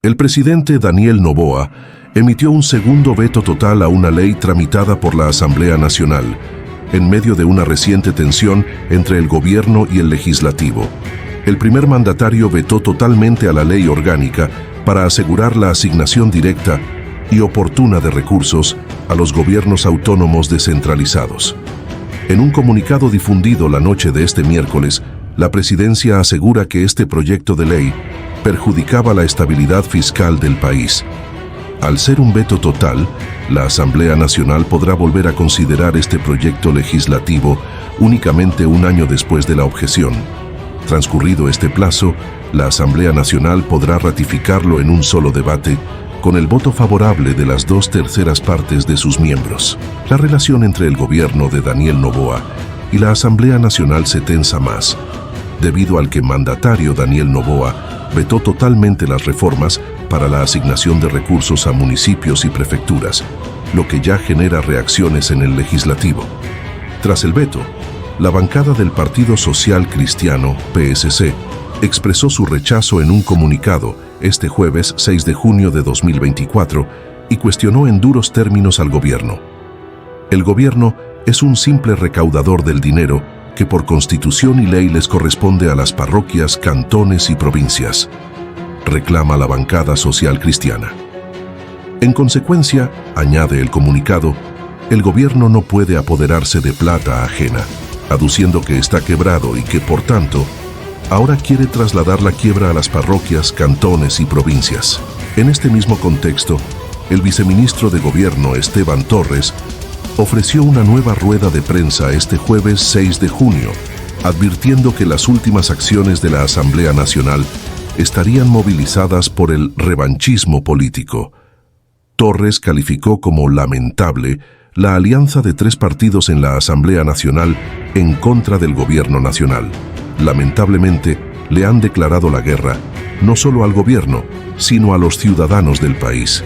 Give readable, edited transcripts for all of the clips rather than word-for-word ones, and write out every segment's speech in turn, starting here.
El presidente Daniel Noboa emitió un segundo veto total a una ley tramitada por la Asamblea Nacional, en medio de una reciente tensión entre el gobierno y el legislativo. El primer mandatario vetó totalmente a la ley orgánica para asegurar la asignación directa y oportuna de recursos a los gobiernos autónomos descentralizados. En un comunicado difundido la noche de este miércoles, la presidencia asegura que este proyecto de ley perjudicaba la estabilidad fiscal del país. Al ser un veto total, la Asamblea Nacional podrá volver a considerar este proyecto legislativo únicamente un año después de la objeción. Transcurrido este plazo, la Asamblea Nacional podrá ratificarlo en un solo debate, con el voto favorable de las 2/3 partes de sus miembros. La relación entre el gobierno de Daniel Noboa y la Asamblea Nacional se tensa más, debido al que mandatario Daniel Noboa vetó totalmente las reformas para la asignación de recursos a municipios y prefecturas, lo que ya genera reacciones en el legislativo. Tras el veto, la bancada del Partido Social Cristiano, PSC, expresó su rechazo en un comunicado este jueves 6 de junio de 2024 y cuestionó en duros términos al gobierno. El gobierno es un simple recaudador del dinero que por constitución y ley les corresponde a las parroquias, cantones y provincias, reclama la bancada social cristiana. En consecuencia, añade el comunicado, el gobierno no puede apoderarse de plata ajena, aduciendo que está quebrado y que, por tanto, ahora quiere trasladar la quiebra a las parroquias, cantones y provincias. En este mismo contexto, el viceministro de Gobierno, Esteban Torres, ofreció una nueva rueda de prensa este jueves 6 de junio, advirtiendo que las últimas acciones de la Asamblea Nacional estarían movilizadas por el revanchismo político. Torres calificó como lamentable la alianza de 3 partidos en la Asamblea Nacional en contra del gobierno nacional. Lamentablemente, le han declarado la guerra, no solo al gobierno, sino a los ciudadanos del país.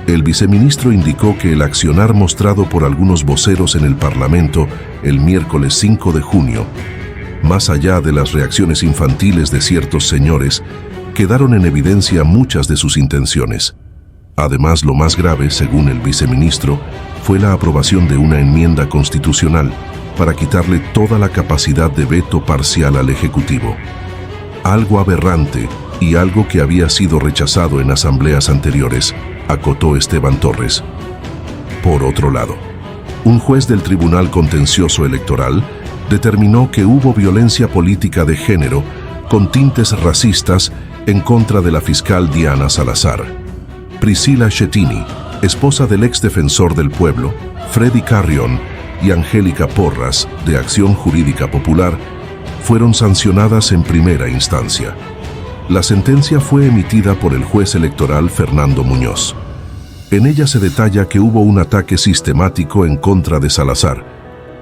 El viceministro indicó que el accionar mostrado por algunos voceros en el Parlamento el miércoles 5 de junio, más allá de las reacciones infantiles de ciertos señores, quedaron en evidencia muchas de sus intenciones. Además, lo más grave, según el viceministro, fue la aprobación de una enmienda constitucional para quitarle toda la capacidad de veto parcial al Ejecutivo. Algo aberrante y algo que había sido rechazado en asambleas anteriores, acotó Esteban Torres. Por otro lado, un juez del Tribunal Contencioso Electoral determinó que hubo violencia política de género con tintes racistas en contra de la fiscal Diana Salazar. Priscila Schettini, esposa del ex defensor del pueblo, Freddy Carrión, y Angélica Porras, de Acción Jurídica Popular, fueron sancionadas en primera instancia. La sentencia fue emitida por el juez electoral Fernando Muñoz. En ella se detalla que hubo un ataque sistemático en contra de Salazar,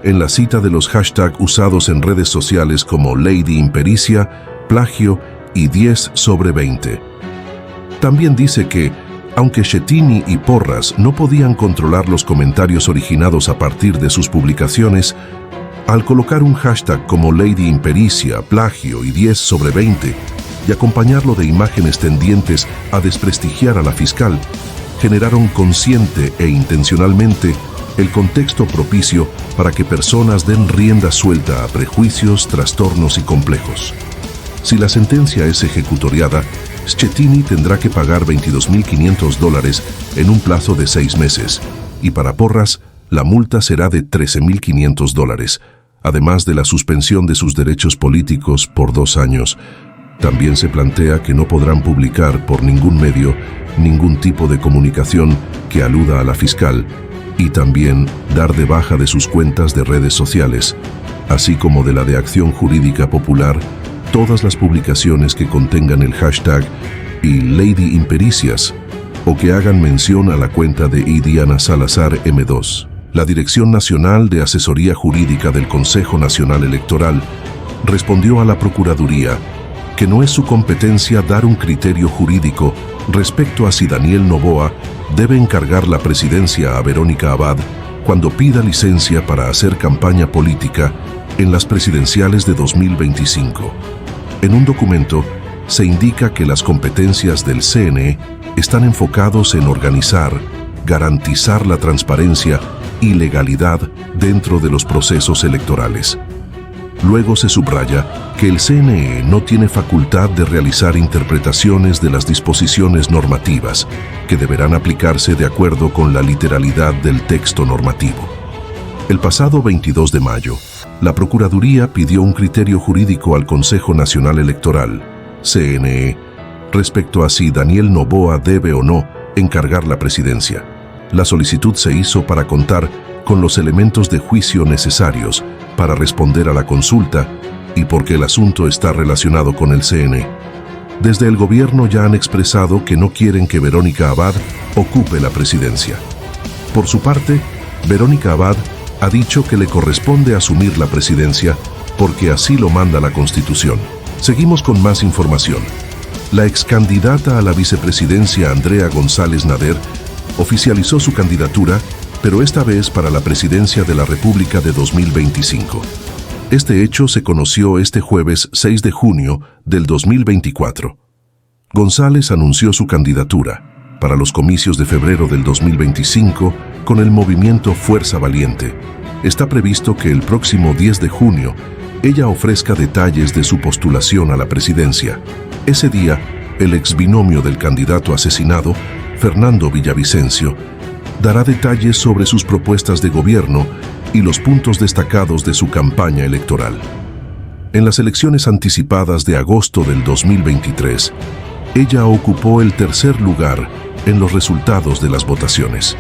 en la cita de los hashtags usados en redes sociales como Lady Impericia, plagio y 10/20. También dice que, aunque Schettini y Porras no podían controlar los comentarios originados a partir de sus publicaciones, al colocar un hashtag como Lady Impericia, plagio y 10/20 y acompañarlo de imágenes tendientes a desprestigiar a la fiscal, generaron consciente e intencionalmente el contexto propicio para que personas den rienda suelta a prejuicios, trastornos y complejos. Si la sentencia es ejecutoriada, Schettini tendrá que pagar $22.500 en un plazo de 6 meses, y para Porras, la multa será de $13.500, además de la suspensión de sus derechos políticos por 2 años. También se plantea que no podrán publicar por ningún medio ningún tipo de comunicación que aluda a la fiscal y también dar de baja de sus cuentas de redes sociales, así como de la de Acción Jurídica Popular, todas las publicaciones que contengan el hashtag y Lady Impericias o que hagan mención a la cuenta de Diana Salazar M2. La Dirección Nacional de Asesoría Jurídica del Consejo Nacional Electoral respondió a la Procuraduría que no es su competencia dar un criterio jurídico respecto a si Daniel Noboa debe encargar la presidencia a Verónica Abad cuando pida licencia para hacer campaña política en las presidenciales de 2025. En un documento se indica que las competencias del CNE están enfocados en organizar, garantizar la transparencia y legalidad dentro de los procesos electorales. Luego se subraya que el CNE no tiene facultad de realizar interpretaciones de las disposiciones normativas, que deberán aplicarse de acuerdo con la literalidad del texto normativo. El pasado 22 de mayo, la Procuraduría pidió un criterio jurídico al Consejo Nacional Electoral, CNE, respecto a si Daniel Noboa debe o no encargar la presidencia. La solicitud se hizo para contar con los elementos de juicio necesarios para responder a la consulta y porque el asunto está relacionado con el CNE. Desde el gobierno ya han expresado que no quieren que Verónica Abad ocupe la presidencia. Por su parte, Verónica Abad ha dicho que le corresponde asumir la presidencia porque así lo manda la Constitución. Seguimos con más información. La excandidata a la vicepresidencia Andrea González Nader oficializó su candidatura, pero esta vez para la presidencia de la República de 2025. Este hecho se conoció este jueves 6 de junio del 2024. González anunció su candidatura para los comicios de febrero del 2025 con el movimiento Fuerza Valiente. Está previsto que el próximo 10 de junio ella ofrezca detalles de su postulación a la presidencia. Ese día, el exbinomio del candidato asesinado, Fernando Villavicencio, dará detalles sobre sus propuestas de gobierno y los puntos destacados de su campaña electoral. En las elecciones anticipadas de agosto del 2023, ella ocupó el tercer lugar en los resultados de las votaciones.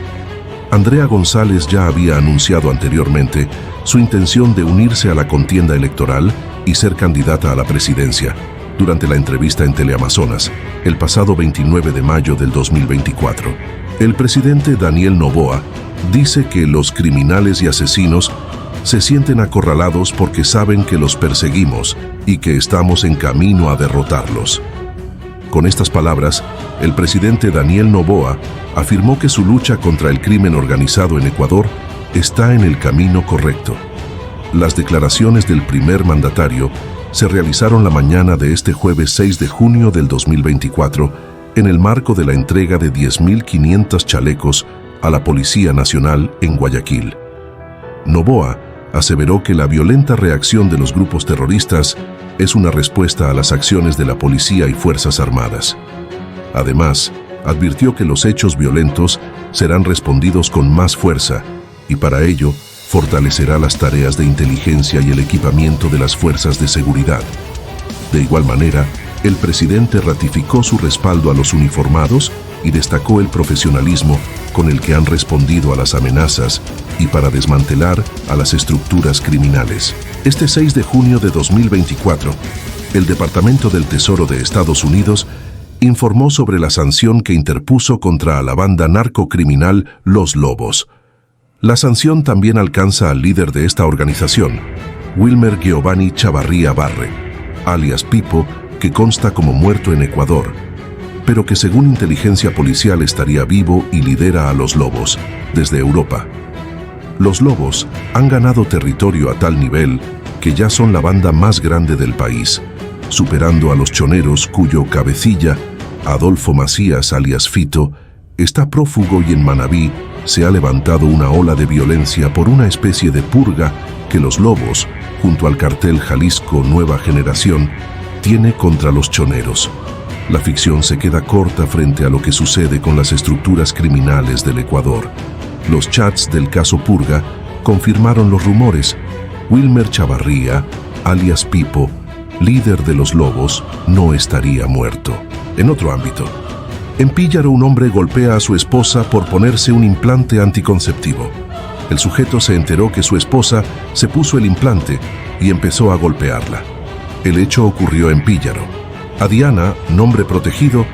Andrea González ya había anunciado anteriormente su intención de unirse a la contienda electoral y ser candidata a la presidencia durante la entrevista en Teleamazonas el pasado 29 de mayo del 2024. El presidente Daniel Noboa dice que los criminales y asesinos se sienten acorralados porque saben que los perseguimos y que estamos en camino a derrotarlos. Con estas palabras, el presidente Daniel Noboa afirmó que su lucha contra el crimen organizado en Ecuador está en el camino correcto. Las declaraciones del primer mandatario se realizaron la mañana de este jueves 6 de junio del 2024 en el marco de la entrega de 10.500 chalecos a la Policía Nacional en Guayaquil. Noboa aseveró que la violenta reacción de los grupos terroristas es una respuesta a las acciones de la policía y Fuerzas Armadas. Además, advirtió que los hechos violentos serán respondidos con más fuerza y para ello fortalecerá las tareas de inteligencia y el equipamiento de las fuerzas de seguridad. De igual manera, el presidente ratificó su respaldo a los uniformados y destacó el profesionalismo con el que han respondido a las amenazas y para desmantelar a las estructuras criminales. Este 6 de junio de 2024, el Departamento del Tesoro de Estados Unidos informó sobre la sanción que interpuso contra la banda narcocriminal Los Lobos. La sanción también alcanza al líder de esta organización, Wilmer Giovanni Chavarría Barre, alias Pipo, que consta como muerto en Ecuador, pero que según inteligencia policial estaría vivo y lidera a Los Lobos desde Europa. Los Lobos han ganado territorio a tal nivel que ya son la banda más grande del país, superando a los choneros cuyo cabecilla, Adolfo Macías alias Fito, está prófugo y en Manabí se ha levantado una ola de violencia por una especie de purga que Los Lobos, junto al cartel Jalisco Nueva Generación, tiene contra los choneros. La ficción se queda corta frente a lo que sucede con las estructuras criminales del Ecuador. Los chats del caso Purga confirmaron los rumores. Wilmer Chavarría, alias Pipo, líder de Los Lobos, no estaría muerto. En otro ámbito, en Píllaro un hombre golpea a su esposa por ponerse un implante anticonceptivo. El sujeto se enteró que su esposa se puso el implante y empezó a golpearla. El hecho ocurrió en Píllaro. A Diana, nombre protegido,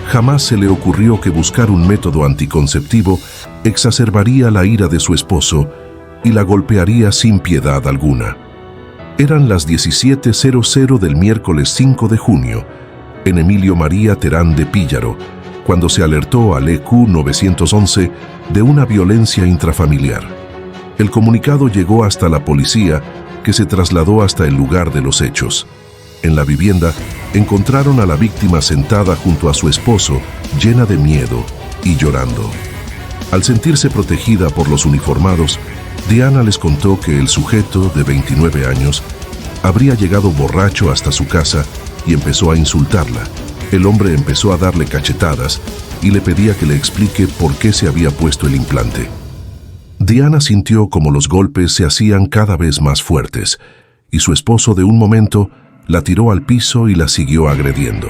jamás se le ocurrió que buscar un método anticonceptivo exacerbaría la ira de su esposo y la golpearía sin piedad alguna. Eran las 17:00 del miércoles 5 de junio, en Emilio María Terán de Píllaro, cuando se alertó al EQ 911 de una violencia intrafamiliar. El comunicado llegó hasta la policía, que se trasladó hasta el lugar de los hechos. En la vivienda, encontraron a la víctima sentada junto a su esposo, llena de miedo y llorando. Al sentirse protegida por los uniformados, Diana les contó que el sujeto, de 29 años, habría llegado borracho hasta su casa y empezó a insultarla. El hombre empezó a darle cachetadas y le pedía que le explique por qué se había puesto el implante. Diana sintió como los golpes se hacían cada vez más fuertes y su esposo de un momento la tiró al piso y la siguió agrediendo.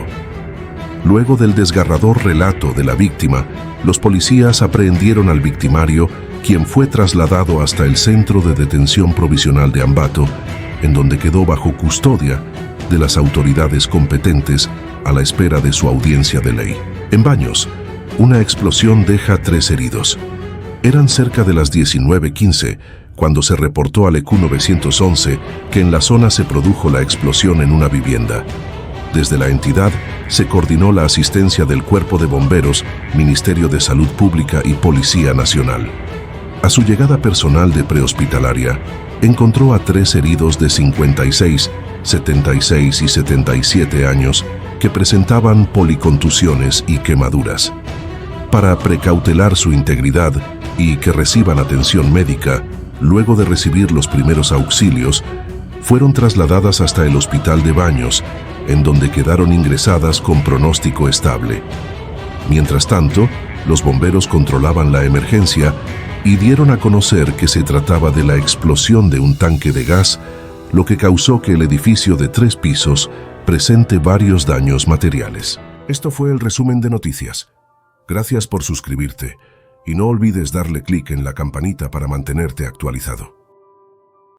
Luego del desgarrador relato de la víctima, los policías aprehendieron al victimario, quien fue trasladado hasta el Centro de Detención Provisional de Ambato, en donde quedó bajo custodia de las autoridades competentes a la espera de su audiencia de ley. En Baños, una explosión deja 3 heridos. Eran cerca de las 19:15 cuando se reportó al EQ 911 que en la zona se produjo la explosión en una vivienda. Desde la entidad se coordinó la asistencia del Cuerpo de Bomberos, Ministerio de Salud Pública y Policía Nacional. A su llegada, personal de prehospitalaria encontró a 3 heridos de 56, 76 y 77 años que presentaban policontusiones y quemaduras. Para precautelar su integridad y que reciban atención médica, luego de recibir los primeros auxilios, fueron trasladadas hasta el Hospital de Baños, en donde quedaron ingresadas con pronóstico estable. Mientras tanto, los bomberos controlaban la emergencia y dieron a conocer que se trataba de la explosión de un tanque de gas, lo que causó que el edificio de 3 pisos presente varios daños materiales. Esto fue el resumen de noticias. Gracias por suscribirte y no olvides darle clic en la campanita para mantenerte actualizado.